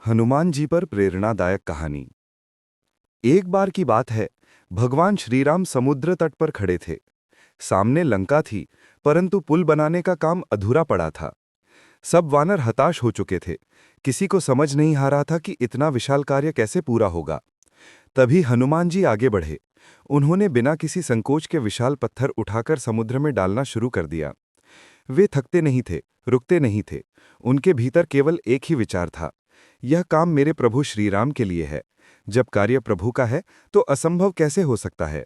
हनुमान जी पर प्रेरणादायक कहानी। एक बार की बात है, भगवान श्रीराम समुद्र तट पर खड़े थे। सामने लंका थी, परंतु पुल बनाने का काम अधूरा पड़ा था। सब वानर हताश हो चुके थे। किसी को समझ नहीं आ रहा था कि इतना विशाल कार्य कैसे पूरा होगा। तभी हनुमान जी आगे बढ़े। उन्होंने बिना किसी संकोच के विशाल पत्थर उठाकर समुद्र में डालना शुरू कर दिया। वे थकते नहीं थे, रुकते नहीं थे। उनके भीतर केवल एक ही विचार था, यह काम मेरे प्रभु श्रीराम के लिए है। जब कार्य प्रभु का है तो असंभव कैसे हो सकता है।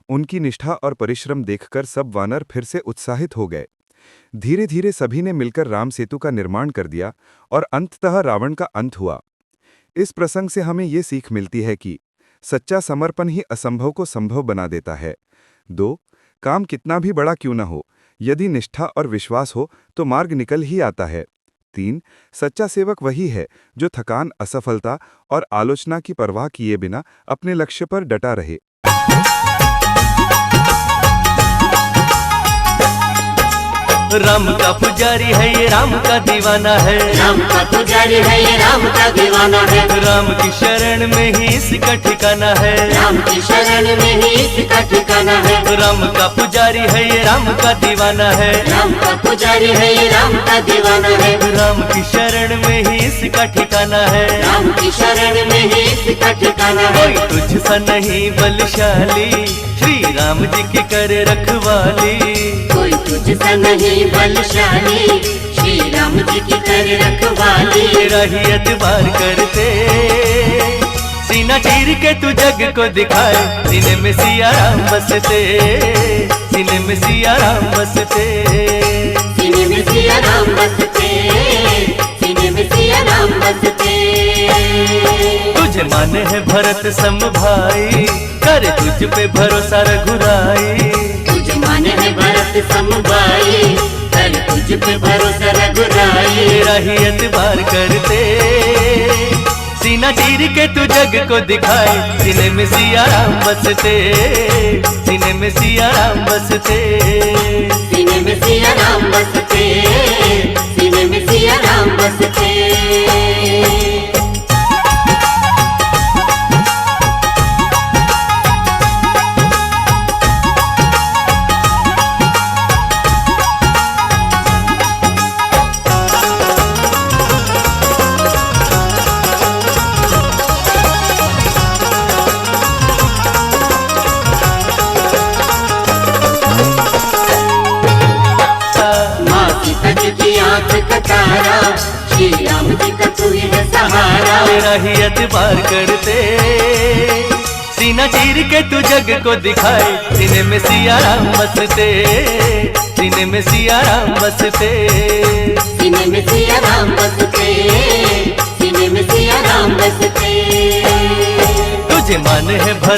उनकी निष्ठा और परिश्रम देखकर सब वानर फिर से उत्साहित हो गए। धीरे धीरे सभी ने मिलकर राम सेतु का निर्माण कर दिया और अंततः रावण का अंत हुआ। इस प्रसंग से हमें ये सीख मिलती है कि सच्चा समर्पण ही असंभव को संभव बना देता है। 2. काम कितना भी बड़ा क्यों न हो, यदि निष्ठा और विश्वास हो तो मार्ग निकल ही आता है। 3. सच्चा सेवक वही है जो थकान, असफलता और आलोचना की परवाह किए बिना अपने लक्ष्य पर डटा रहे। राम का पुजारी है ये, राम का दीवाना है। राम का पुजारी है ये, राम का दीवाना है। राम की शरण में ही इसका ठिकाना है। राम की शरण में ही इसका ठिकाना है। राम का पुजारी है ये, राम का दीवाना है। राम का पुजारी है ये, राम का दीवाना है। राम की शरण में ही इसका ठिकाना है। राम की शरण में ही इसका ठिकाना है। कोई तुझसा नहीं बलशाली, श्री राम जी की करे रखवाली। कोई तुझसा नहीं बलशाली, श्री राम जी की कर रखवाली। तेरा ही एतबार करते, सीना चीर के तू जग को दिखाए। सीने में सिया राम बसते, सीने में सिया राम बसते। सीने में सिया राम बसते, सीने में सिया राम बसते। तुझे माने है भरत सम भाई, करे तुझ पे भरोसा रघुराई। तुझे माने है भरत सम भाई, कर तुझ पे भरोसा रघुराई। तेरा ही एतबार करते, सीना चीर के तू जग को दिखाए। सीने में सिया राम बसते, सीने में सिया राम बसते। सीने में सिया राम बसते, सीने में सिया राम बसते। तारा, श्री राम जी का तू ही है सहारा। तेरा ही एतबार करते, सीना चीर के तू जग को दिखाए। सीने में सिया राम बसते, सीने में सिया राम बसते। सीने में सिया राम बसते, सीने में सिया राम बसते। तुझे मान है भरत